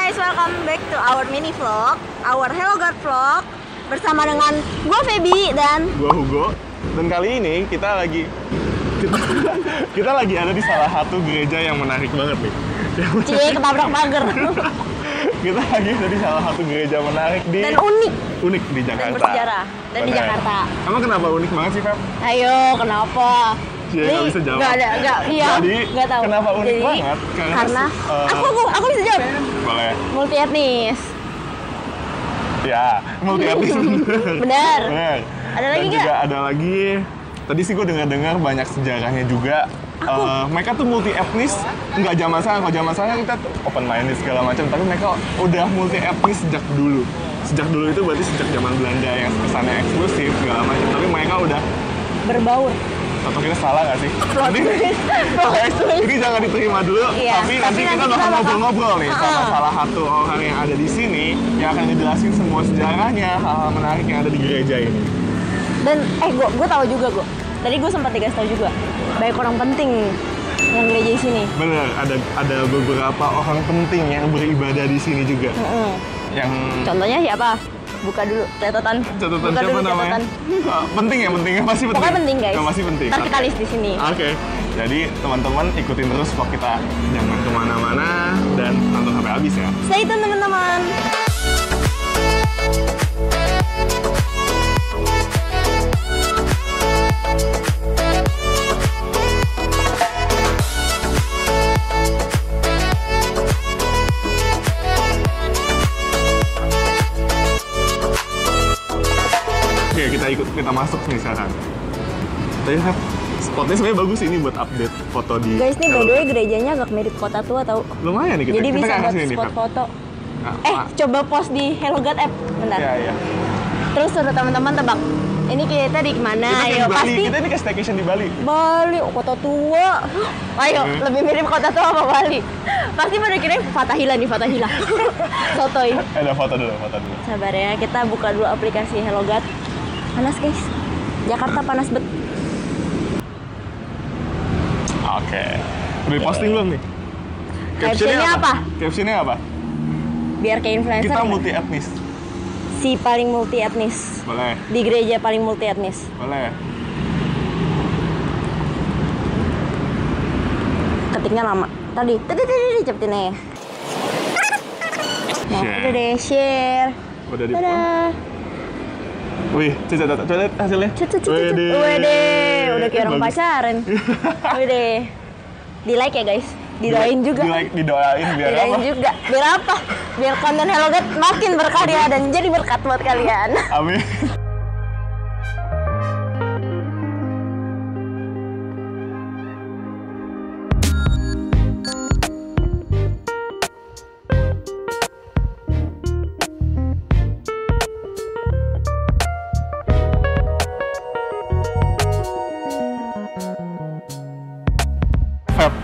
guys, welcome back to our mini vlog, our Hello God vlog bersama dengan gue Feby dan gue Hugo. Dan kali ini kita lagi ada di salah satu gereja yang menarik banget nih. cie ketabrak pagar. Kita lagi ada di salah satu gereja menarik dan unik di Jakarta. Dan bersejarah dan di Jakarta. Emang kenapa unik banget sih, Feb? Ayo, kenapa? Cie, nggak bisa jawab. Nggak tahu. Kenapa unik banget? Karena aku bisa jawab. Boleh. Multi etnis. Ya, multi etnis. Benar. Ada lagi nggak? Juga ada lagi. Tadi sih gue dengar banyak sejarahnya juga. Mereka tuh multi etnis, nggak zaman sekarang. Kalau zaman sekarang kita tuh open minded segala macam, tapi mereka udah multi etnis sejak dulu. Sejak dulu itu berarti sejak zaman Belanda yang kesannya eksklusif segala macam, tapi mereka udah berbaur. Atau kita salah nggak sih? Ini jangan diterima dulu, iya, tapi nanti kita bakal ngobrol-ngobrol nih sama salah satu orang yang ada di sini yang akan ngejelasin semua sejarahnya, hal-hal menarik yang ada di gereja ini. Dan gue tahu juga tadi gue sempat dikasih tahu juga banyak orang penting yang gereja di sini. Bener, ada beberapa orang penting yang beribadah di sini juga. Yang contohnya siapa? Buka dulu catatan. Buka siapa dulu namanya? Penting ya, pasti penting. Pokoknya penting guys. Masih penting. Ntar kita list di sini. Oke. Jadi teman-teman ikutin terus vlog kita, jangan kemana-mana dan tonton sampai habis ya. Stay tune teman-teman. Oke, kita masuk nih sekarang. Tadi spotnya sebenarnya bagus ini buat update foto di. Guys, nih by the way gerejanya agak mirip Kota Tua tau. Lumayan nih kita. Jadi kita bisa buat spot foto. Coba post di Hello God app, bentar. Iya. Terus suruh teman-teman tebak. Ini kita di mana? Ayo pasti. Kita ini ke staycation di Bali. Bali, Kota Tua. Ayo, lebih mirip Kota Tua apa Bali? Pasti pada kira Fatahila nih, Fatahila. Sotoy. Ada foto dulu. Sabar ya, kita buka dulu aplikasi Hello God. Panas guys, Jakarta panas bet. Oke. Udah posting belum nih? Captionnya apa? Captionnya apa? Biar kayak influencer. Kita ya? multi etnis. Si paling multi etnis. Boleh. Di gereja paling multi etnis. Boleh. Ketiknya lama. Tadi cepetnya. Nah, udah deh share. Udah di depan. Wih, coba lihat hasilnya. Wede, udah kayak orang pacaran. Wede. Di like ya guys. Didoain juga. Didoain biar apa? Juga. Biar apa? Biar konten Hello God makin berkarya dan jadi berkat buat kalian. Amin.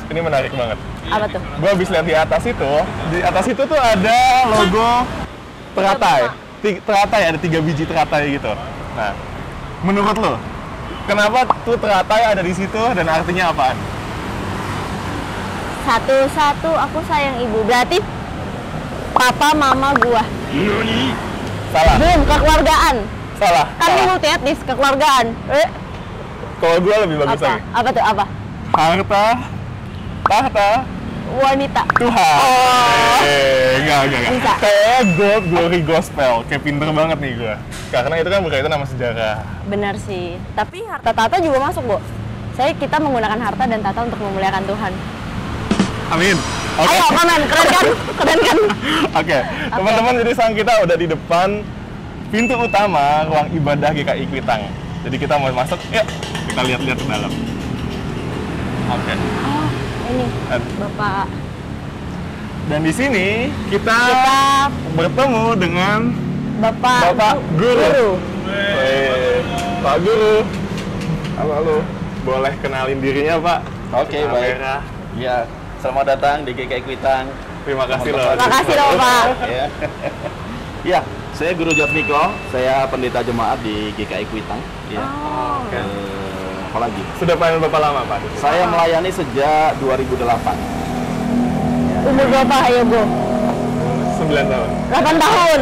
Ini menarik banget. Apa tuh? Gue habis lihat di atas itu tuh ada logo teratai. Teratai, ada 3 biji teratai gitu. Nah, menurut lo, kenapa tuh teratai ada di situ dan artinya apaan? Satu-satu aku sayang ibu. Berarti papa mama gua. Salah. Belum, kekeluargaan. Salah. Kan ini multi etnis, kekeluargaan. Kalau gue lebih bagus lagi. Apa tuh, apa? Harta, tahta, wanita. Tuhan. Enggak. Bisa. Kayak glory gospel. Kayak pinter banget nih gue. Karena itu kan berkaitan sama sejarah. Benar sih. Tapi harta tahta juga masuk, Bu. Kita menggunakan harta dan tahta untuk memuliakan Tuhan. Amin. Okay. Ayo, komen. Keren kan? Oke. Teman-teman, jadi sekarang kita udah di depan pintu utama ruang ibadah GKI Kuitang. Jadi kita mau masuk, yuk kita lihat-lihat ke dalam. Oke. Oh, ini Bapak. Dan di sini kita bertemu dengan Bapak Guru. Pak Guru. Halo. Boleh kenalin dirinya, Pak? Oke, baik. Ya, selamat datang di GKI Kuitang. Terima kasih loh. Terima kasih loh, Pak. Ya, saya Guru Jatmiko. Saya pendeta jemaat di GKI Kuitang. Ya. Oke. Apalagi? Sudah pelayanan berapa lama, Pak? Saya melayani sejak 2008. Umur berapa, ayo, Bu? 9 tahun. 8 tahun.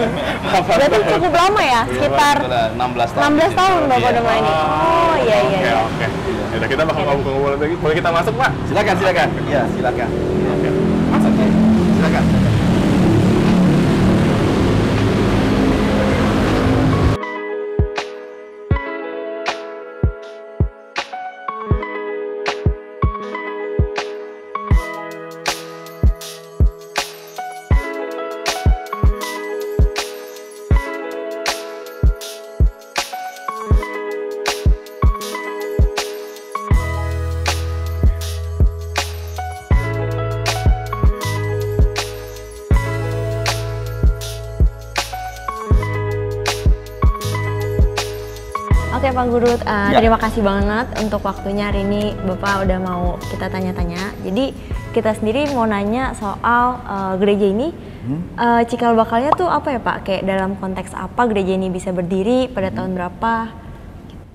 Berarti cukup lama ya, sekitar 16 tahun. 16 tahun Bapak udah main. Oh iya iya. Oke, iya. oke. Yaudah, kita bakal ngobrol-ngobrol lagi. Boleh kita masuk, Pak? Silakan, silakan. Iya, silakan. Oke. Masuk. Silakan. Oke Pak Guru, Ya. terima kasih banget untuk waktunya hari ini Bapak udah mau kita tanya-tanya. Jadi kita sendiri mau nanya soal gereja ini, cikal bakalnya tuh apa ya Pak? Kayak dalam konteks apa gereja ini bisa berdiri pada tahun berapa?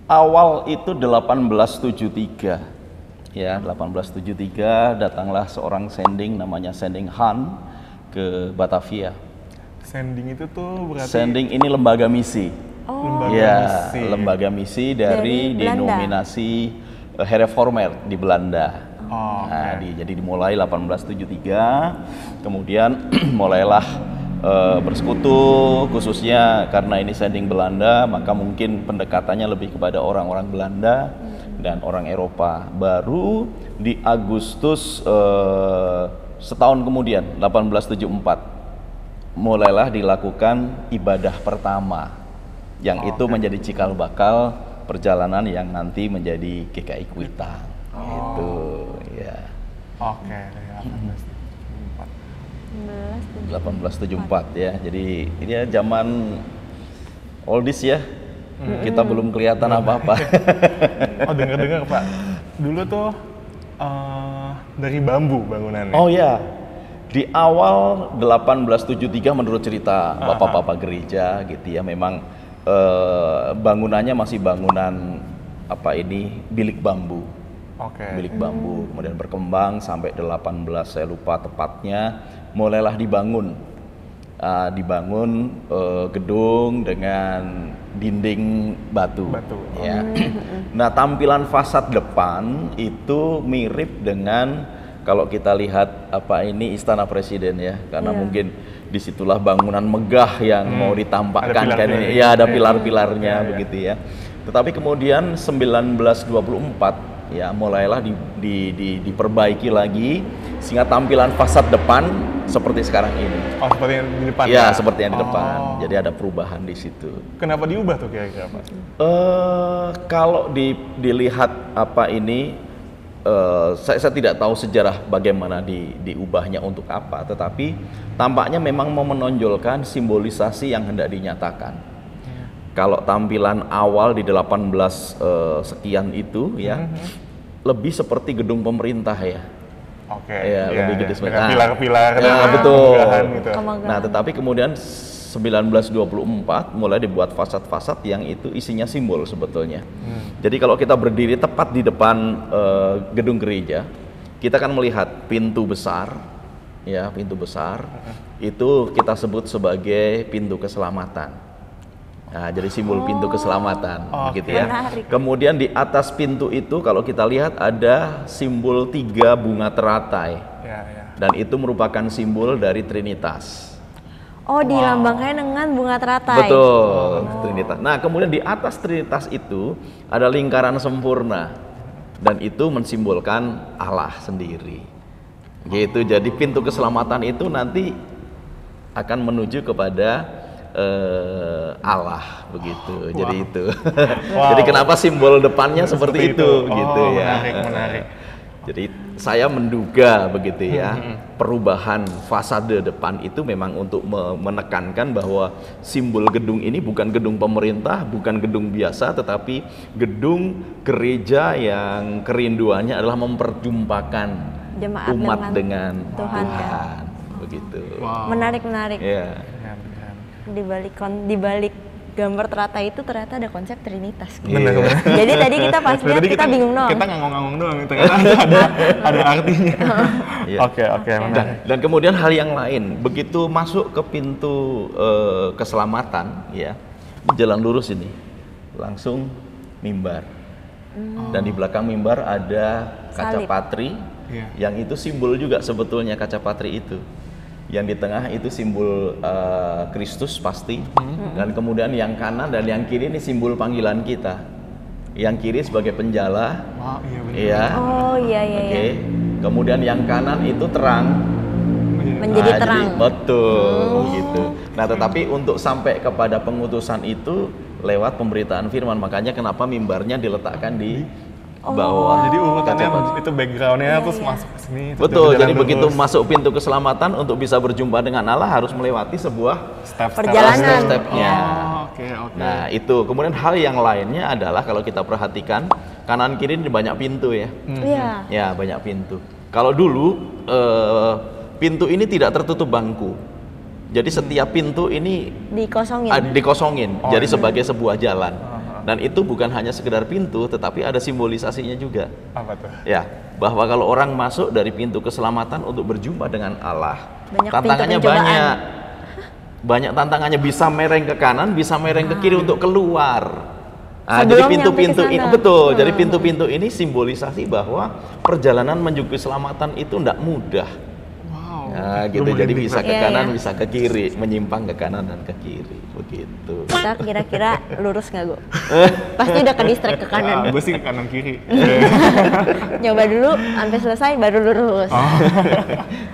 Awal itu 1873. Ya, 1873 datanglah seorang sending namanya Sending Han ke Batavia. Sending itu tuh berarti Sending ini lembaga misi. Oh, lembaga misi. Lembaga misi dari Belanda. denominasi Hervormer di Belanda. Oh, Nah, jadi dimulai 1873, kemudian mulailah bersekutu, khususnya karena ini sending Belanda, maka mungkin pendekatannya lebih kepada orang-orang Belanda dan orang Eropa. Baru di Agustus setahun kemudian, 1874, mulailah dilakukan ibadah pertama, yang itu menjadi cikal bakal perjalanan yang nanti menjadi GKI Kuitang. Itu ya. Oke, 1874 ya. Jadi ini ya zaman oldies ya. Kita belum kelihatan apa-apa. Oh, dengar-dengar Pak, dulu tuh dari bambu bangunannya. Oh ya. Di awal 1873 menurut cerita bapak-bapak gereja gitu ya, memang bangunannya masih bangunan bilik bambu. Oke. Bilik bambu, kemudian berkembang sampai 18, saya lupa tepatnya, mulailah dibangun gedung dengan dinding batu. Ya. Nah, tampilan fasad depan itu mirip dengan kalau kita lihat Istana Presiden ya, karena mungkin disitulah bangunan megah yang mau ditampakkan kan ini. Ya, ada pilar-pilarnya begitu ya. Tetapi kemudian 1924 ya mulailah diperbaiki lagi sehingga tampilan fasad depan seperti sekarang ini. Oh, seperti yang di depan. Ya, seperti yang di depan. Jadi ada perubahan di situ. Kenapa diubah tuh kira-kira Pak? Kalau dilihat saya tidak tahu sejarah bagaimana diubahnya untuk apa, tetapi tampaknya memang mau menonjolkan simbolisasi yang hendak dinyatakan. Kalau tampilan awal di 18 sekian itu ya lebih seperti gedung pemerintah ya. Oke. Ya, lebih gede seperti pilar-pilar. Ya, betul. Gitu. Nah, tetapi kemudian 1924 mulai dibuat fasad-fasad yang itu isinya simbol sebetulnya. Jadi kalau kita berdiri tepat di depan gedung gereja, kita akan melihat pintu besar, ya pintu besar, itu kita sebut sebagai pintu keselamatan. Nah, jadi simbol pintu keselamatan, begitu ya. Menarik. Kemudian di atas pintu itu kalau kita lihat ada simbol 3 bunga teratai, dan itu merupakan simbol dari Trinitas. Oh, dilambangkannya dengan bunga teratai. Betul, Trinitas. Nah, kemudian di atas Trinitas itu ada lingkaran sempurna, dan itu mensimbolkan Allah sendiri. Gitu. Jadi pintu keselamatan itu nanti akan menuju kepada Allah begitu. Jadi itu. Jadi kenapa simbol depannya seperti itu gitu ya. Menarik. Jadi saya menduga begitu ya, perubahan fasade depan itu memang untuk menekankan bahwa simbol gedung ini bukan gedung pemerintah, bukan gedung biasa, tetapi gedung gereja yang kerinduannya adalah memperjumpakan Jemaat umat dengan Tuhan. begitu. Menarik. Ya. Di balik gambar teratai itu ternyata ada konsep Trinitas. Gitu. Bener. Jadi tadi kita pas lihat Tadi kita bingung doang. Kita ngomong-ngomong doang, ternyata ada artinya. Iya. Oke, menarik. Dan kemudian hal yang lain, begitu masuk ke pintu keselamatan, ya, jalan lurus ini, langsung mimbar. Dan di belakang mimbar ada kaca Salib. patri, Iya. yang itu simbol juga sebetulnya kaca patri itu. Yang di tengah itu simbol Kristus pasti, dan kemudian yang kanan dan yang kiri ini simbol panggilan kita. Yang kiri sebagai penjala, Wow, iya benar. ya. Oh iya iya. Oke. Iya. Kemudian yang kanan itu terang. Menjadi Nah, terang. Betul, gitu. Nah, tetapi untuk sampai kepada pengutusan itu lewat pemberitaan firman, makanya kenapa mimbarnya diletakkan di bawah. Jadi urutannya itu backgroundnya Iya, terus iya. masuk ke sini. terus Betul, jalan jadi begitu lurus. masuk pintu keselamatan untuk bisa berjumpa dengan Allah harus melewati sebuah Perjalanan. step-stepnya. Oke. Nah, itu. Kemudian hal yang lainnya adalah kalau kita perhatikan kanan kiri ini banyak pintu ya. Iya. Ya, banyak pintu. Kalau dulu pintu ini tidak tertutup bangku. Jadi setiap pintu ini Dikosongin. dikosongin. Oh, Jadi iya. sebagai sebuah jalan. Dan itu bukan hanya sekedar pintu, tetapi ada simbolisasinya juga. Apa tuh? Ya, bahwa kalau orang masuk dari pintu keselamatan untuk berjumpa dengan Allah, Banyak tantangannya pintu pencobaan. banyak. Banyak tantangannya, bisa mereng ke kanan, bisa mereng ke kiri untuk keluar. Nah, jadi Sebelum pintu-pintu nyampe ke ini sana. betul. Jadi pintu-pintu ini simbolisasi bahwa perjalanan menuju keselamatan itu tidak mudah. Wow. Nah, gitu. Lumayan Jadi deep, bisa Pak. ke Iya, kanan, iya. bisa ke kiri, menyimpang ke kanan dan ke kiri, begitu. Kita kira-kira lurus nggak, Go? Pasti udah ke distract ke kanan. Gue sih ke kanan kiri. Nyoba dulu sampai selesai baru lurus.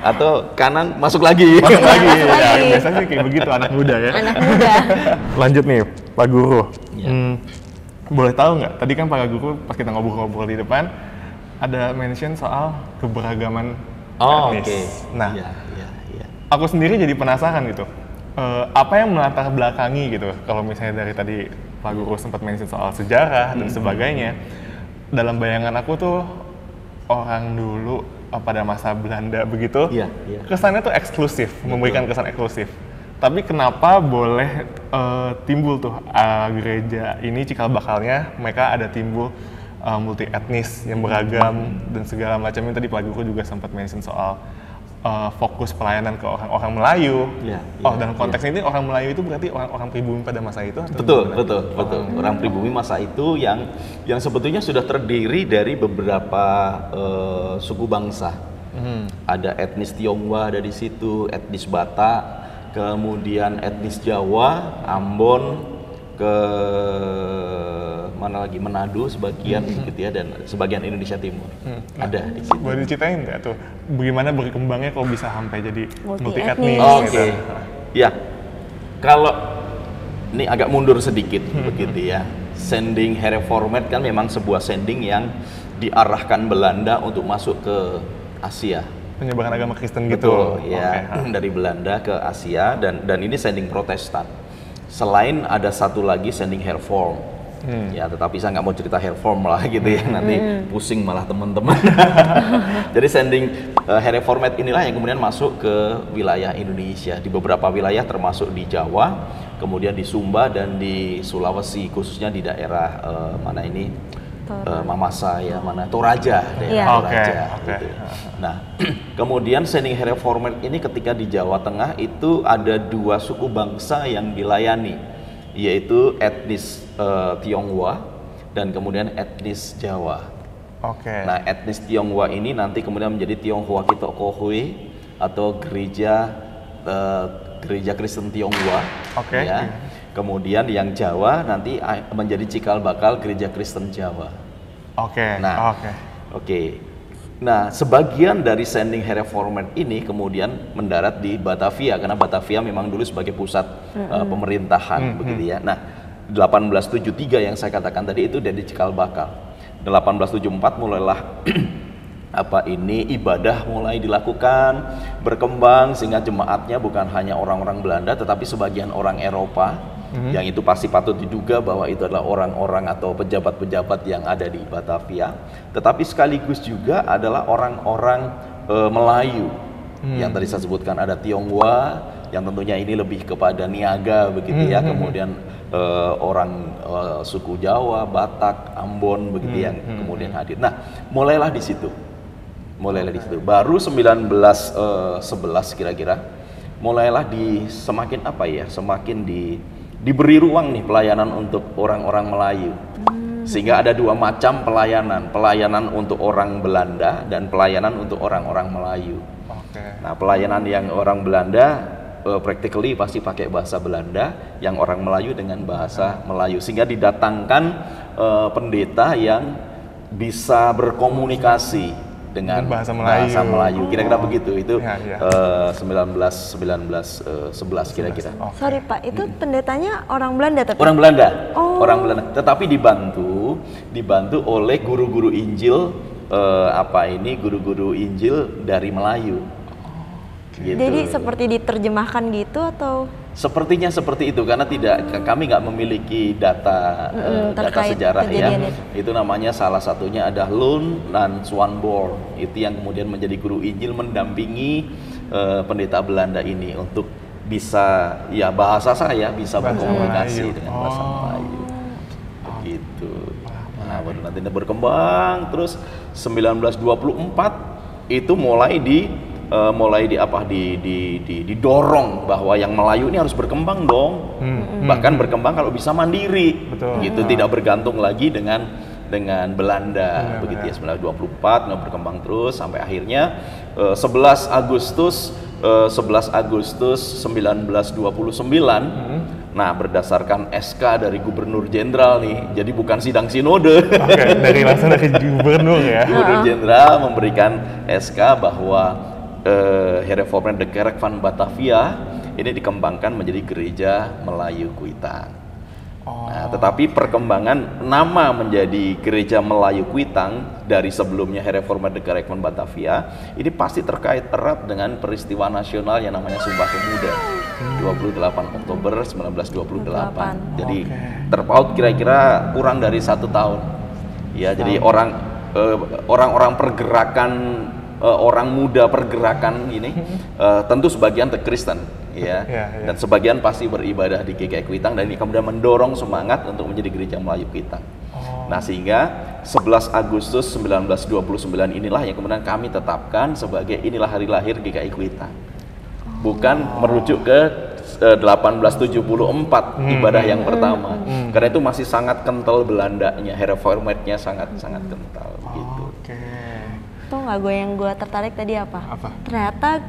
Atau kanan masuk lagi. Masuk lagi. masuk Ya, lagi. biasanya kayak begitu anak muda ya. Anak muda. Lanjut nih, Pak Guru. Ya. Boleh tahu nggak? Tadi kan Pak Guru pas kita ngobrol-ngobrol di depan ada mention soal keberagaman Oh, etnis. oke. Nah, Iya, iya, iya. aku sendiri jadi penasaran gitu. Apa yang melatar belakangi gitu? Kalau misalnya dari tadi Pak Guru sempat mention soal sejarah dan sebagainya, dalam bayangan aku tuh orang dulu pada masa Belanda begitu, Iya, iya. kesannya tuh eksklusif, memberikan kesan eksklusif. Tapi kenapa boleh timbul tuh gereja ini cikal bakalnya mereka ada timbul multi etnis yang beragam dan segala macamnya. Tadi Pak Guru juga sempat mention soal fokus pelayanan ke orang-orang Melayu. Iya, Oh, iya, dan konteksnya ini orang Melayu itu berarti orang-orang pribumi pada masa itu? atau Betul, gimana? betul, betul. Orang pribumi masa itu yang sebetulnya sudah terdiri dari beberapa suku bangsa. Ada etnis Tionghoa ada di situ, etnis Batak, kemudian etnis Jawa, Ambon, ke mana lagi, Manado sebagian gitu ya, dan sebagian Indonesia Timur ada di situ. Boleh diceritain nggak tuh bagaimana berkembangnya kok bisa sampai jadi Multi multi etnis. etnis? Oke, ya. Kalau ini agak mundur sedikit begitu ya. Sending Hervormerd kan memang sebuah sending yang diarahkan Belanda untuk masuk ke Asia. Penyebaran agama Kristen gitu. Betul, ya. Oke. Dari Belanda ke Asia, dan ini sending Protestan. Selain ada satu lagi sending Hervorm. Ya, tetapi saya nggak mau cerita Hervorm lah gitu ya, nanti pusing malah teman-teman. Jadi sending Hervormerd inilah yang kemudian masuk ke wilayah Indonesia, di beberapa wilayah termasuk di Jawa, kemudian di Sumba dan di Sulawesi, khususnya di daerah mana ini, Mamasa ya, mana Toraja, daerah Iya. Toraja. Oke, Gitu. Nah, kemudian sending Hervormerd ini ketika di Jawa Tengah itu ada dua suku bangsa yang dilayani, yaitu etnis Tionghoa dan kemudian etnis Jawa. Oke. Nah, etnis Tionghoa ini nanti kemudian menjadi Tionghoa Kitokohwe atau gereja Kristen Tionghoa. Oke. Ya. Kemudian yang Jawa nanti menjadi cikal bakal gereja Kristen Jawa. Oke. Nah, Oke. Oke. Nah, sebagian dari sending Hervormerd ini kemudian mendarat di Batavia karena Batavia memang dulu sebagai pusat pemerintahan begitu ya. Nah, 1873 yang saya katakan tadi itu dari cikal bakal. 1874 mulailah ibadah mulai dilakukan, berkembang sehingga jemaatnya bukan hanya orang-orang Belanda tetapi sebagian orang Eropa. Yang itu pasti patut diduga bahwa itu adalah orang-orang atau pejabat-pejabat yang ada di Batavia, tetapi sekaligus juga adalah orang-orang Melayu yang tadi saya sebutkan, ada Tionghoa yang tentunya ini lebih kepada niaga begitu ya, kemudian orang suku Jawa, Batak, Ambon begitu yang kemudian hadir. Nah, mulailah di situ. Baru 1911 kira-kira mulailah semakin apa ya? Semakin diberi ruang nih pelayanan untuk orang-orang Melayu. Sehingga ada dua macam pelayanan untuk orang Belanda dan pelayanan untuk orang-orang Melayu. Nah, pelayanan yang orang Belanda practically pasti pakai bahasa Belanda, yang orang Melayu dengan bahasa Melayu, sehingga didatangkan pendeta yang bisa berkomunikasi dengan bahasa Melayu. Kira-kira begitu. Itu 1911 kira-kira. Sorry Pak, itu pendetanya orang Belanda tapi? Orang Belanda. Tetapi dibantu oleh guru-guru Injil, guru-guru Injil dari Melayu. Gitu. Jadi seperti diterjemahkan gitu atau? Sepertinya seperti itu, karena kami nggak memiliki data sejarah ya. Itu namanya salah satunya ada Lund dan Swanborn. Itu yang kemudian menjadi guru Injil mendampingi pendeta Belanda ini untuk bisa bisa berkomunikasi dengan bahasa Melayu. Begitu. Nah, baru nanti berkembang terus 1924 itu didorong bahwa yang Melayu ini harus berkembang dong, bahkan berkembang kalau bisa mandiri. Betul. Gitu, tidak bergantung lagi dengan Belanda. Begitu ya, 1924 berkembang terus sampai akhirnya 11 Agustus 1929. Nah, berdasarkan SK dari Gubernur Jenderal nih, jadi bukan sidang sinode. Langsung dari Gubernur ya. Gubernur Jenderal memberikan SK bahwa Hervormde de Kerk van Batavia ini dikembangkan menjadi Gereja Melayu Kuitang. Nah, tetapi perkembangan nama menjadi Gereja Melayu Kuitang dari sebelumnya Hervormde de Kerk van Batavia ini pasti terkait erat dengan peristiwa nasional yang namanya Sumpah Pemuda 28 Oktober 1928. Jadi terpaut kira-kira kurang dari 1 tahun. Ya, jadi orang-orang pergerakan orang muda pergerakan ini tentu sebagian Kristen ya, dan sebagian pasti beribadah di GKI Kuitang, dan ini kemudian mendorong semangat untuk menjadi Gereja Melayu Kuitang. Nah, sehingga 11 Agustus 1929 inilah yang kemudian kami tetapkan sebagai inilah hari lahir GKI Kuitang. Bukan merujuk ke 1874 ibadah yang pertama, karena itu masih sangat kental Belandanya, Hervormednya sangat kental gitu. Tau nggak yang gue tertarik tadi apa? Ternyata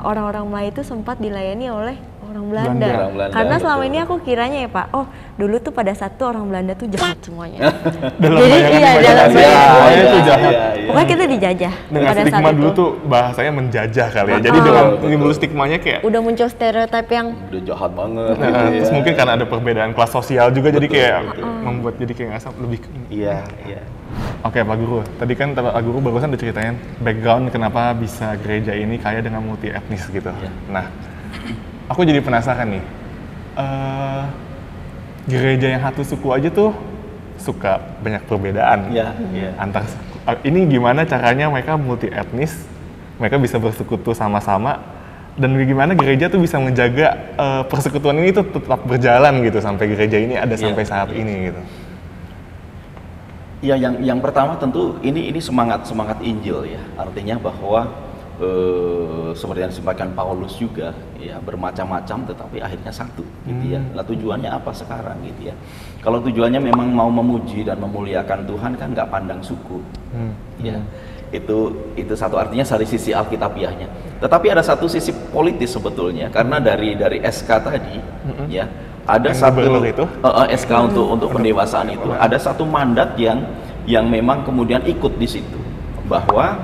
orang-orang Melayu itu sempat dilayani oleh orang Belanda. Karena selama ini aku kiranya ya Pak, dulu tuh pada saat itu orang Belanda tuh jahat semuanya. Dalam bayangan itu jahat. Pokoknya kita dijajah. Dengan stigma dulu tuh bahasanya menjajah kali ya. Jadi dengan timbul stigmanya kayak udah muncul stereotip yang udah jahat banget. Terus mungkin karena ada perbedaan kelas sosial juga, jadi kayak membuat jadi kayak nggak lebih. Iya. Oke Pak Guru, tadi kan Pak Guru barusan diceritain background kenapa bisa gereja ini kaya dengan multi etnis gitu. Nah, aku jadi penasaran nih, gereja yang satu suku aja tuh suka banyak perbedaan antar. Ini gimana caranya mereka multi etnis, mereka bisa bersekutu sama-sama, dan bagaimana gereja tuh bisa menjaga persekutuan ini tuh tetap berjalan gitu sampai gereja ini ada sampai saat ini gitu. Ya, yang pertama tentu ini semangat Injil ya, artinya bahwa seperti yang disampaikan Paulus juga ya, bermacam-macam tetapi akhirnya satu gitu ya. Lah tujuannya apa sekarang gitu ya? Kalau tujuannya memang mau memuji dan memuliakan Tuhan kan nggak pandang suku, ya. Itu satu, artinya dari sisi alkitabiahnya. Tetapi ada satu sisi politis sebetulnya, karena dari SK tadi ya. Ada satu SK untuk pendewasaan itu, ada satu mandat yang memang kemudian ikut di situ, bahwa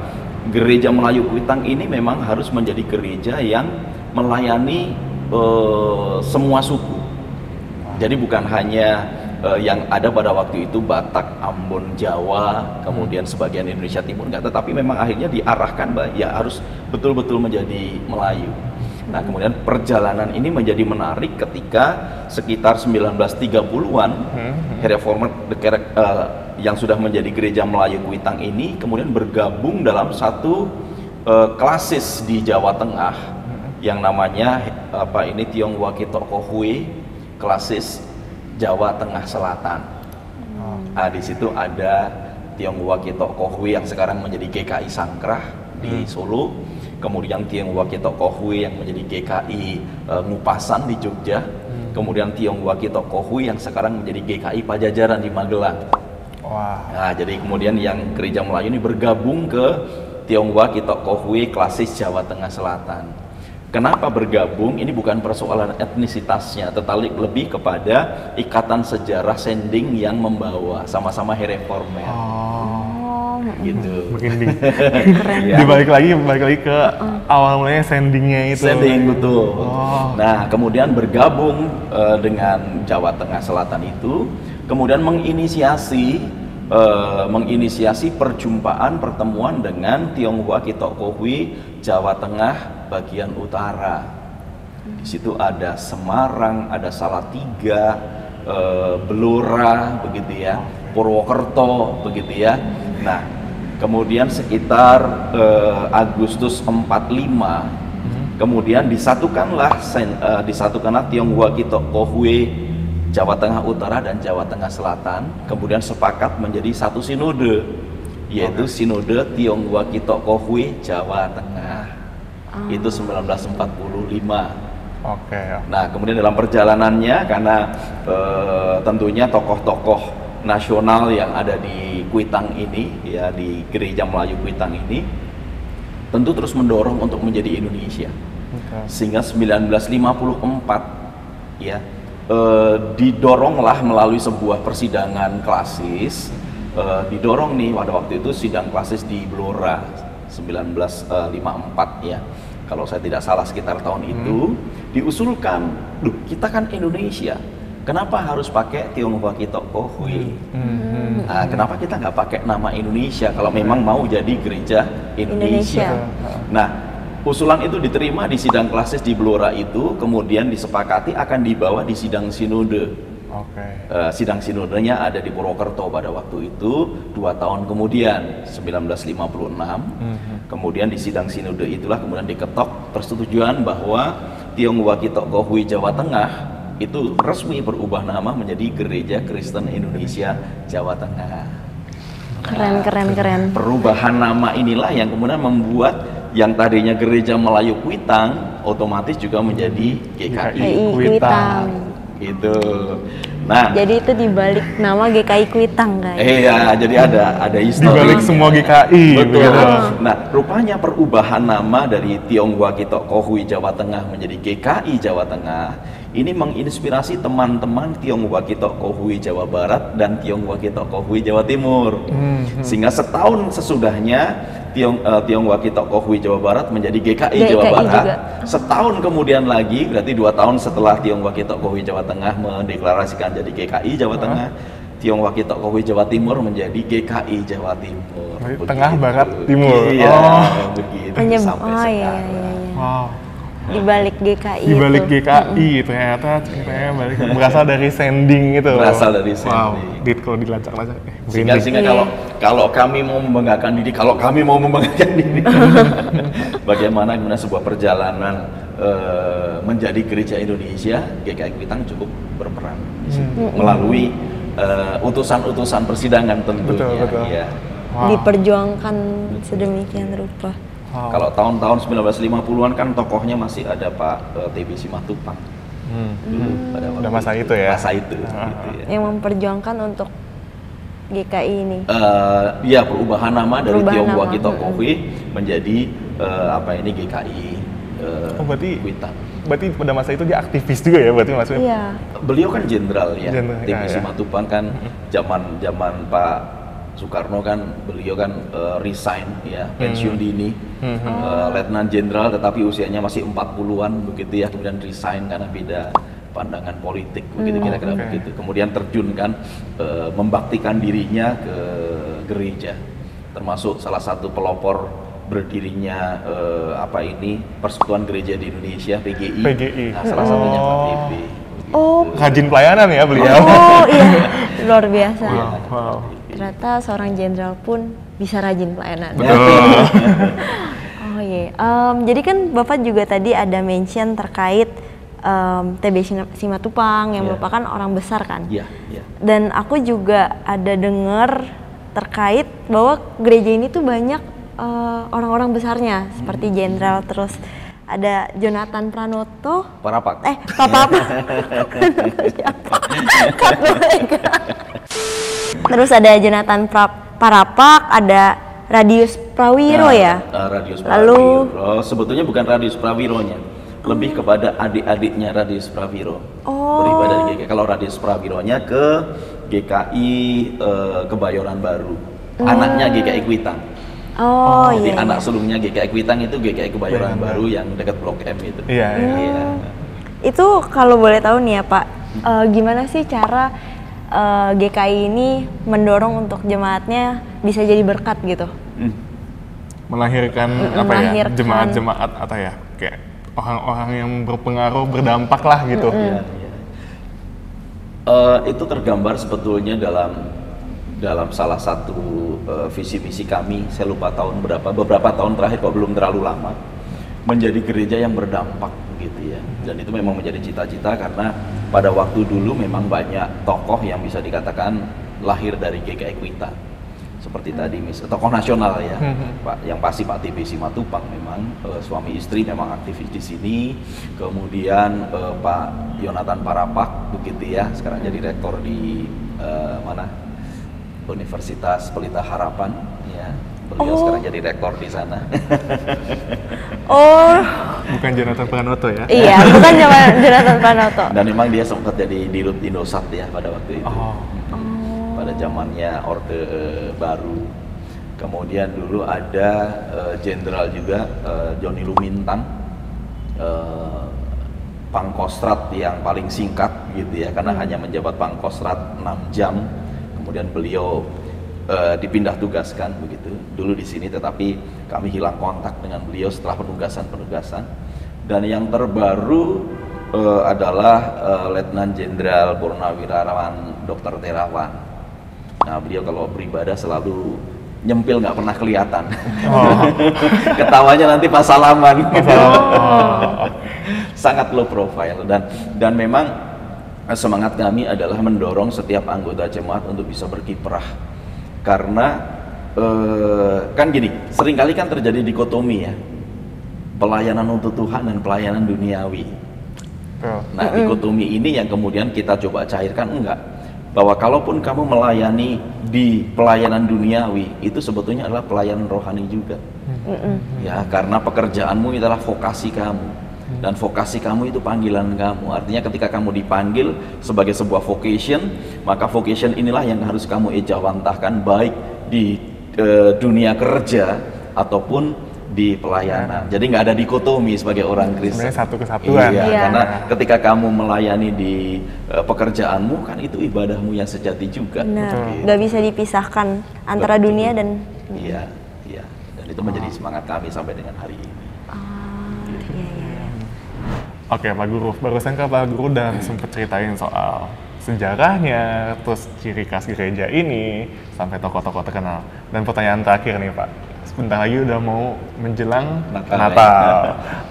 Gereja Melayu Kuitang ini memang harus menjadi gereja yang melayani semua suku. Jadi bukan hanya yang ada pada waktu itu Batak, Ambon, Jawa, kemudian sebagian Indonesia Timur, enggak, tetapi memang akhirnya diarahkan ya harus betul-betul menjadi Melayu. Nah, kemudian perjalanan ini menjadi menarik ketika sekitar 1930-an Hervormde de Kerk yang sudah menjadi Gereja Melayu Kuitang ini kemudian bergabung dalam satu klasis di Jawa Tengah yang namanya Tionghoa Kitoko Hui klasis. Jawa Tengah Selatan. Nah, di situ ada Tionghoa Kitok Kohwe yang sekarang menjadi GKI Sangkrah di Solo, kemudian Tionghoa Kitok Kohwe yang menjadi GKI Ngupasan di Jogja, kemudian Tionghoa Kitok Kohwe yang sekarang menjadi GKI Pajajaran di Magelang. Wah. Nah, jadi kemudian yang Gereja Melayu ini bergabung ke Tionghoa Kitok Kohwe Klasis Jawa Tengah Selatan. Kenapa bergabung? Ini bukan persoalan etnisitasnya, tetapi lebih kepada ikatan sejarah sending yang membawa sama-sama reformer. Gitu. Makin dibalik lagi ke awal mulanya sendingnya itu. Sending, betul. Nah, kemudian bergabung dengan Jawa Tengah Selatan itu, kemudian menginisiasi perjumpaan pertemuan dengan Tionghoa Kitok Kohwe Jawa Tengah bagian utara. Di situ ada Semarang, ada Salatiga, Blora, begitu ya, Purwokerto, begitu ya. Nah, kemudian sekitar Agustus 45, kemudian disatukanlah Tionghoa Kitok Kohwe Jawa Tengah Utara dan Jawa Tengah Selatan, kemudian sepakat menjadi satu sinode, yaitu Sinode Tionghoa Kitok Kohwe Jawa Tengah. Itu 1945. Nah, kemudian dalam perjalanannya, karena tentunya tokoh-tokoh nasional yang ada di Kuitang ini, ya, di Gereja Melayu Kuitang ini, tentu terus mendorong untuk menjadi Indonesia. Sehingga 1954, ya, didoronglah melalui sebuah persidangan klasis, didorong nih pada waktu itu sidang klasis di Blora 1954, ya, kalau saya tidak salah sekitar tahun itu, diusulkan, kita kan Indonesia, kenapa harus pakai Tionghoa Kitok Kohwe? Nah, kenapa kita nggak pakai nama Indonesia kalau memang mau jadi gereja Indonesia? Nah, usulan itu diterima di sidang klasis di Blora itu, kemudian disepakati akan dibawa di sidang sinode. Sidang sinodenya ada di Purwokerto pada waktu itu, 2 tahun kemudian, 1956. Kemudian di sidang sinode itulah kemudian diketok persetujuan bahwa Tionghoa Kitok Kohwe Jawa Tengah itu resmi berubah nama menjadi Gereja Kristen Indonesia Jawa Tengah. Keren. Perubahan nama inilah yang kemudian membuat yang tadinya Gereja Melayu Kuitang otomatis juga menjadi GKI Kuitang. Gitu. Nah, jadi itu dibalik nama GKI Kuitang, guys. Iya, jadi ada histori. Dibalik semua GKI. Betul. Nah, rupanya perubahan nama dari Tionghoa Kitok Kohwe Jawa Tengah menjadi GKI Jawa Tengah ini menginspirasi teman-teman Tionghoa Kitok Kohwe Jawa Barat dan Tionghoa Kitok Kohwe Jawa Timur. Sehingga setahun sesudahnya Tionghoa Kitok Kohwe Jawa Barat menjadi GKI Jawa Barat. Juga. Setahun kemudian lagi, berarti 2 tahun setelah Tionghoa Kitok Kohwe Jawa Tengah mendeklarasikan jadi GKI Jawa Tengah, Tionghoa Kitok Kohwe Jawa Timur menjadi GKI Jawa Timur. Tengah, Barat, Timur. Iya, begitu sampai sekarang. Wow. Dibalik GKI ternyata ceritanya berasal dari sending itu. Berasal dari sending. Wow, kalau dilacak-lacak. Sehingga kalau kami mau membanggakan diri, bagaimana kemudian sebuah perjalanan menjadi gereja Indonesia, GKI Kuitang cukup berperan melalui utusan-utusan persidangan tentunya. Betul. Ya. Wow. Diperjuangkan sedemikian rupa. Wow. Kalau tahun-tahun 1950-an kan tokohnya masih ada Pak TB Simatupang. Dulu pada masa itu ya. Masa itu. Gitu ya. Yang memperjuangkan untuk GKI ini. Ya, perubahan nama dari Tionghoa Kitok Kohwe menjadi GKI. Kuitang. Berarti pada masa itu dia aktivis juga ya, berarti maksudnya? Iya. Beliau kan jenderal ya. TB Simatupang kan zaman Pak Soekarno kan, beliau kan resign ya, pensiun dini, Letnan Jenderal, tetapi usianya masih 40-an begitu ya, kemudian resign karena beda pandangan politik begitu, kira-kira begitu. Kemudian terjun kan, membaktikan dirinya ke gereja, termasuk salah satu pelopor berdirinya Persekutuan Gereja di Indonesia, PGI. Nah, salah satunya Pak TB. Rajin pelayanan ya beliau. Oh iya, luar biasa. Wow. Ternyata seorang jenderal pun bisa rajin pelayanan. Betul. Oh iya. Jadi kan Bapak juga tadi ada mention terkait TB Simatupang yang Iya. merupakan orang besar kan. Iya, iya. Dan aku juga ada dengar terkait bahwa gereja ini tuh banyak orang-orang besarnya seperti jenderal, terus ada Jonathan Pranoto, Parapak. Terus ada Jonathan Parapak, ada Radius Prawiro ya. Radius Lalu- Prawiro. Sebetulnya bukan Radius Prawironya, lebih kepada adik-adiknya Radius Prawiro. Oh. Beribadah di GKI. Kalau Radius Prawironya ke GKI Kebayoran Baru. Anaknya GKI Kuitang. Oh Jadi iya. anak sulungnya GKI Kuitang itu GKI Kebayoran Baru yang dekat Blok M itu. Iya, iya. Iya. Itu kalau boleh tahu nih ya Pak, gimana sih cara GKI ini mendorong untuk jemaatnya bisa jadi berkat gitu? Melahirkan apa ya, melahirkan. jemaat-jemaat atau ya kayak orang-orang yang berpengaruh, berdampak lah gitu. Iya, iya. Itu tergambar sebetulnya dalam salah satu visi misi kami. Saya lupa tahun berapa, beberapa tahun terakhir kok, belum terlalu lama, menjadi gereja yang berdampak gitu ya. Dan itu memang menjadi cita-cita karena pada waktu dulu memang banyak tokoh yang bisa dikatakan lahir dari GKI Kuitang. Seperti tadi tokoh nasional ya, Pak, yang pasti Pak TB Simatupang memang suami istri memang aktivis di sini. Kemudian Pak Jonathan Parapak begitu ya, sekarang jadi rektor di mana? Universitas Pelita Harapan ya. Beliau sekarang jadi rektor di sana. Oh Bukan Jonathan Pranoto ya. iya, bukan Jonathan Pranoto. Dan memang dia sempat jadi dirut Indosat ya pada waktu itu. Oh. Pada zamannya Orde Baru. Kemudian dulu ada jenderal juga Joni Lumintang, Pangkostrat yang paling singkat gitu ya, karena hanya menjabat Pangkostrat 6 jam. Kemudian beliau dipindah tugaskan begitu dulu di sini, tetapi kami hilang kontak dengan beliau setelah penugasan. Dan yang terbaru adalah Letnan Jenderal Purnawirawan Dr. Terawan. Nah, beliau kalau beribadah selalu nyempil, nggak pernah kelihatan. Ketawanya nanti pas salaman. Sangat low profile, dan memang semangat kami adalah mendorong setiap anggota jemaat untuk bisa berkiprah. Karena kan gini, seringkali kan terjadi dikotomi ya, pelayanan untuk Tuhan dan pelayanan duniawi. Nah, dikotomi ini yang kemudian kita coba cairkan, enggak, bahwa kalaupun kamu melayani di pelayanan duniawi, itu sebetulnya adalah pelayanan rohani juga. Ya, karena pekerjaanmu adalah vokasi kamu. Dan vokasi kamu itu panggilan kamu. Artinya ketika kamu dipanggil sebagai sebuah vocation, maka vocation inilah yang harus kamu ejawantahkan, baik di dunia kerja ataupun di pelayanan. Jadi nggak ada dikotomi sebagai orang Kristen. Sebenarnya satu kesatuan. Iya, Iya. karena ketika kamu melayani di pekerjaanmu, kan itu ibadahmu yang sejati juga. Benar, nggak bisa dipisahkan antara Betul. dunia dan Iya, iya. Dan itu menjadi semangat kami sampai dengan hari ini. Oke, Pak Guru. Barusan kan Pak Guru udah sempet ceritain soal sejarahnya, terus ciri khas gereja ini, sampai tokoh-tokoh terkenal. Dan pertanyaan terakhir nih Pak, sebentar lagi udah mau menjelang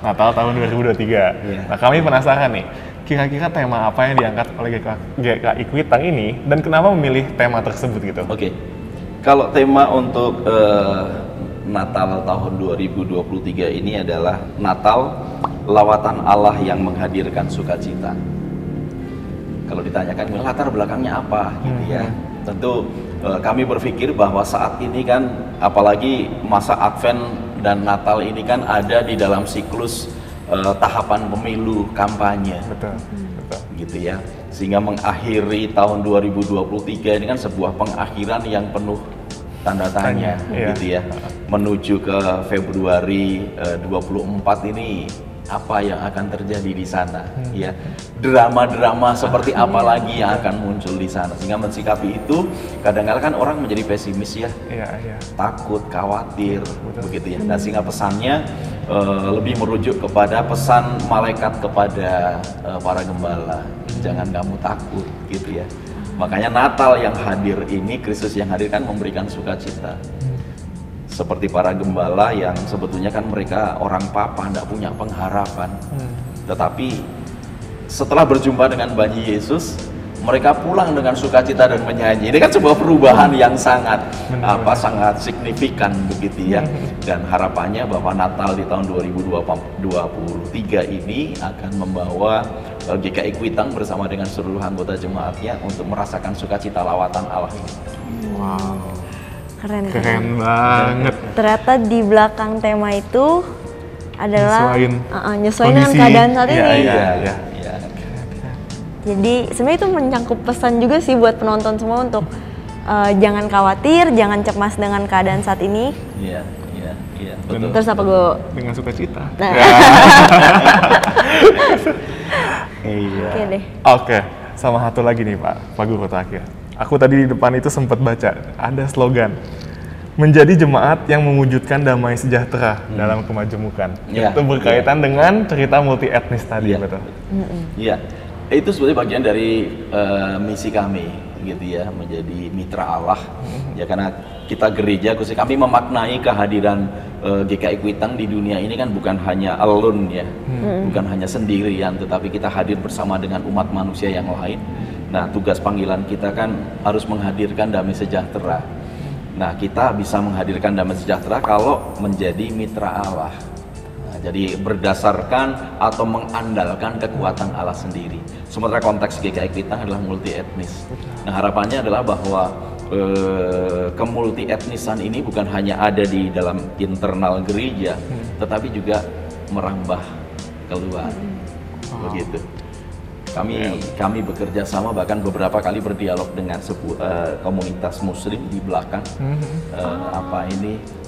Natal tahun 2023. Iya. Nah, kami penasaran nih, kira-kira tema apa yang diangkat oleh GKI Kuitang ini, dan kenapa memilih tema tersebut gitu? Oke. Kalau tema untuk Natal tahun 2023 ini adalah Natal lawatan Allah yang menghadirkan sukacita. Kalau ditanyakan latar belakangnya apa gitu ya, tentu kami berpikir bahwa saat ini kan, apalagi masa Advent dan Natal ini kan ada di dalam siklus tahapan pemilu kampanye. Betul, betul. Gitu ya, sehingga mengakhiri tahun 2023 ini kan sebuah pengakhiran yang penuh tanda tanya, Iya. gitu ya, menuju ke Februari 24 ini apa yang akan terjadi di sana, ya, drama-drama seperti apa lagi yang akan muncul di sana, sehingga mensikapi itu kadang-kadang kan orang menjadi pesimis ya, Iya, iya. takut, khawatir, begitu ya. Nah, sehingga pesannya lebih merujuk kepada pesan malaikat kepada para gembala, jangan kamu takut, gitu ya. Makanya Natal yang hadir ini, Kristus yang hadir kan memberikan sukacita. Seperti para gembala yang sebetulnya kan mereka orang papa, tidak punya pengharapan. Tetapi setelah berjumpa dengan bayi Yesus, mereka pulang dengan sukacita dan menyanyi. Ini kan sebuah perubahan yang sangat sangat signifikan begitu ya. Dan harapannya bahwa Natal di tahun 2023 ini akan membawa GKI Kuitang bersama dengan seluruh anggota jemaatnya untuk merasakan sukacita lawatan Allah ini. Wow. Keren banget. Ternyata di belakang tema itu adalah nyesuaiin dengan kondisi. keadaan saat ini. Iya. Jadi sebenarnya itu mencangkup pesan juga sih buat penonton semua untuk jangan khawatir, jangan cemas dengan keadaan saat ini. Iya, betul. Terus apa gue? Dengan sukacita. Nah. Iya. Oke deh. Oke, sama satu lagi nih Pak Guru terakhir. Aku tadi di depan itu sempat baca, ada slogan. Menjadi jemaat yang mewujudkan damai sejahtera dalam kemajemukan. Ya, Itu berkaitan dengan cerita multi etnis tadi, betul? Iya, itu sebenarnya bagian dari misi kami, gitu ya, menjadi mitra Allah. Ya karena kita gereja, khususnya kami memaknai kehadiran GKI Kuitang di dunia ini kan bukan hanya alone ya, bukan hanya sendirian, tetapi kita hadir bersama dengan umat manusia yang lain. Nah, tugas panggilan kita kan harus menghadirkan damai sejahtera. Nah, kita bisa menghadirkan damai sejahtera kalau menjadi mitra Allah. Nah, jadi berdasarkan atau mengandalkan kekuatan Allah sendiri. Sementara konteks GKI Kuitang adalah multi etnis. Nah, harapannya adalah bahwa kemulti etnisan ini bukan hanya ada di dalam internal gereja, tetapi juga merambah keluar. Begitu. Kami bekerja sama, bahkan beberapa kali berdialog dengan sebuah komunitas muslim di belakang.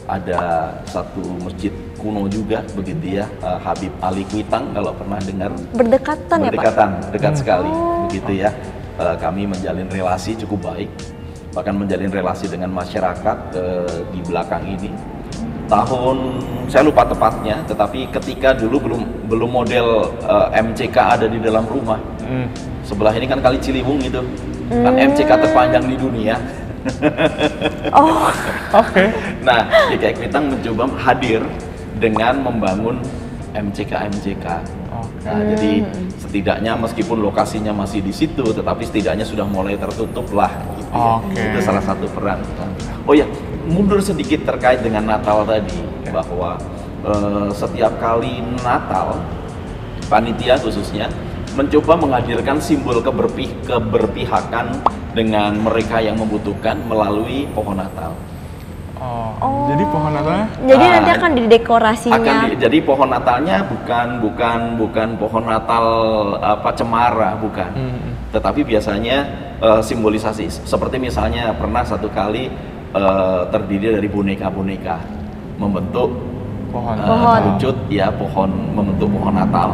Ada satu masjid kuno juga begitu ya, Habib Ali Kuitang, kalau pernah dengar. Berdekatan ya Pak? Dekat sekali begitu ya. Kami menjalin relasi cukup baik, bahkan menjalin relasi dengan masyarakat di belakang ini. Saya lupa tepatnya, tetapi ketika dulu belum model MCK ada di dalam rumah. Sebelah ini kan Kali Ciliwung itu, kan MCK terpanjang di dunia. Oke. Nah, GKI Kuitang mencoba hadir dengan membangun MCK. Nah, jadi setidaknya meskipun lokasinya masih di situ, tetapi setidaknya sudah mulai tertutup lah. Gitu ya. Itu salah satu peran. Oh ya, mundur sedikit terkait dengan Natal tadi, bahwa setiap kali Natal, panitia khususnya mencoba menghadirkan simbol keberpihakan dengan mereka yang membutuhkan melalui pohon Natal. Jadi pohon Natalnya? Jadi nanti akan didekorasinya. Jadi pohon Natalnya bukan pohon Natal cemara, bukan. Tetapi biasanya simbolisasi. Seperti misalnya pernah satu kali terdiri dari boneka-boneka membentuk pohon. wujud ya membentuk pohon Natal.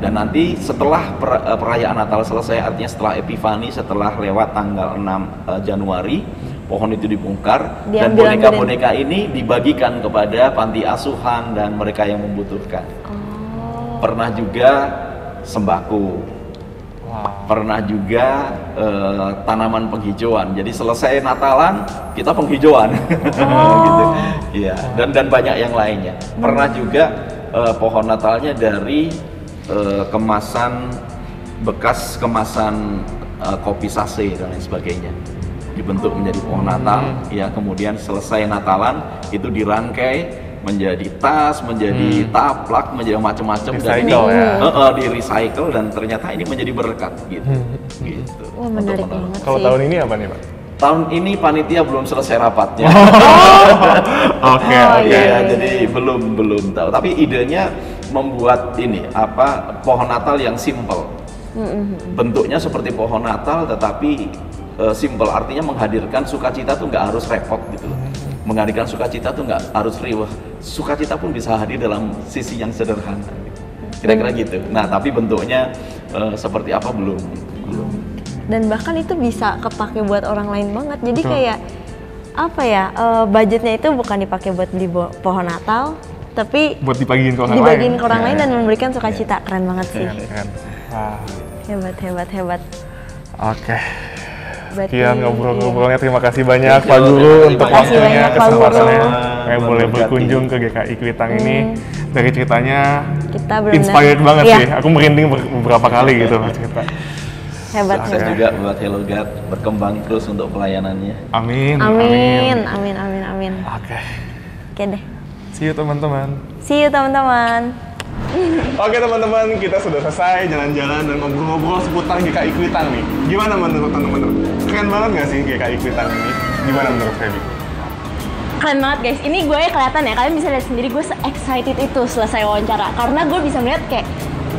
Dan nanti setelah perayaan Natal selesai, artinya setelah Epifani, setelah lewat tanggal 6 Januari, pohon itu dibongkar dan boneka-boneka ini dibagikan kepada panti asuhan dan mereka yang membutuhkan. Pernah juga sembako, pernah juga tanaman penghijauan. Jadi selesai Natalan kita penghijauan, gitu. Iya. Dan banyak yang lainnya. Pernah juga pohon Natalnya dari bekas kemasan kopi sase dan lain sebagainya, dibentuk menjadi pohon Natal. Ya, kemudian selesai Natalan itu dirangkai menjadi tas, menjadi taplak, menjadi macam-macam, dan ini di recycle dan ternyata ini menjadi berkat gitu. Wah, menarik banget. Kalau tahun ini apa nih Pak? Tahun ini panitia belum selesai rapatnya. Oke. Ya, jadi belum tahu. Tapi idenya membuat pohon Natal yang simple. Bentuknya seperti pohon Natal, tetapi simple, artinya menghadirkan sukacita tuh nggak harus repot gitu loh. Menghadirkan sukacita tuh nggak harus riweh. Sukacita pun bisa hadir dalam sisi yang sederhana. Kira-kira gitu. Nah, tapi bentuknya seperti apa belum. Dan bahkan itu bisa kepake buat orang lain banget. Jadi kayak budgetnya itu bukan dipakai buat beli pohon Natal, tapi buat dibagiin ke orang lain dan memberikan sukacita. Keren banget sih. Keren. Hebat. Oke. Sekian ngobrol-ngobrolnya, terima kasih banyak Pak Guru untuk waktunya, kesempatannya, boleh boleh berkunjung ke GKI Kuitang ini. dari ceritanya Kita benar-benar inspired banget iya, sih. Aku merinding beberapa kali gitu cerita. hebat Sukses hebat. juga buat Hello God berkembang terus untuk pelayanannya. Amin. Amin, amin, amin, amin. Oke. Oke deh. See you teman-teman. See you teman-teman. Oke teman-teman, kita sudah selesai jalan-jalan dan ngobrol-ngobrol seputar GKI Kuitang nih. Gimana menurut teman-teman? Keren banget nggak sih GKI Kuitang ini? Gimana menurut Feby? Keren banget guys, ini gue kelihatan ya, kalian bisa lihat sendiri gue se-excited itu selesai wawancara. Karena gue bisa melihat kayak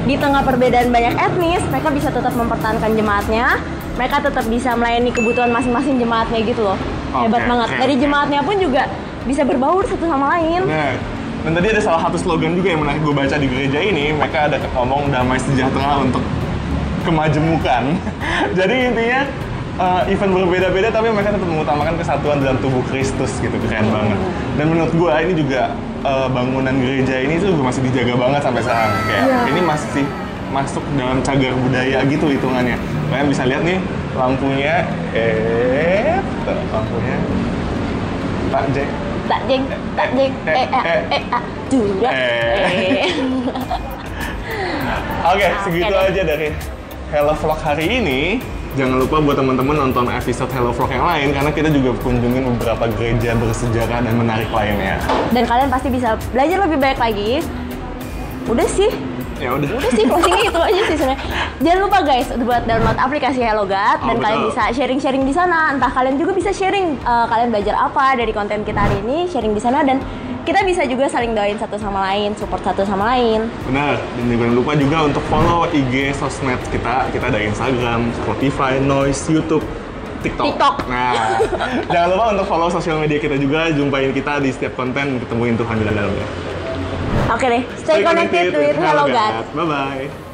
di tengah perbedaan banyak etnis, mereka bisa tetap mempertahankan jemaatnya. Mereka tetap bisa melayani kebutuhan masing-masing jemaatnya gitu loh. Hebat banget. Dari jemaatnya pun juga bisa berbaur satu sama lain. Nah, dan tadi ada salah satu slogan juga yang menarik gue baca di gereja ini. Mereka ada ngomong damai sejahtera untuk kemajemukan. Jadi intinya event berbeda-beda tapi mereka tetap mengutamakan kesatuan dalam tubuh Kristus gitu. Keren banget. Dan menurut gue ini juga bangunan gereja ini tuh masih dijaga banget sampai sekarang. Kayak ini masih masuk dalam cagar budaya gitu hitungannya. Kalian bisa lihat nih lampunya, tuh, lampunya tak Jack. Tak jeng, juga. Oke, segitu aja dari Hello Vlog hari ini. Jangan lupa buat teman-teman nonton episode Hello Vlog yang lain karena kita juga kunjungin beberapa gereja bersejarah dan menarik lainnya. Dan kalian pasti bisa belajar lebih baik lagi. Udah sih. Ya udah. Udah sih, closingnya itu aja sih sebenarnya. Jangan lupa guys buat download aplikasi Hello God dan kalian bisa sharing-sharing di sana. Entah kalian juga bisa sharing kalian belajar apa dari konten kita hari ini, sharing di sana dan kita bisa juga saling doain satu sama lain, support satu sama lain. Benar. Dan jangan lupa juga untuk follow IG sosmed kita. Kita ada Instagram, Spotify, Noise, YouTube, TikTok. Nah, jangan lupa untuk follow sosial media kita juga. Jumpain kita di setiap konten, ketemuin Tuhan di dalamnya. Oke deh, stay connected with Hello God. Bye-bye.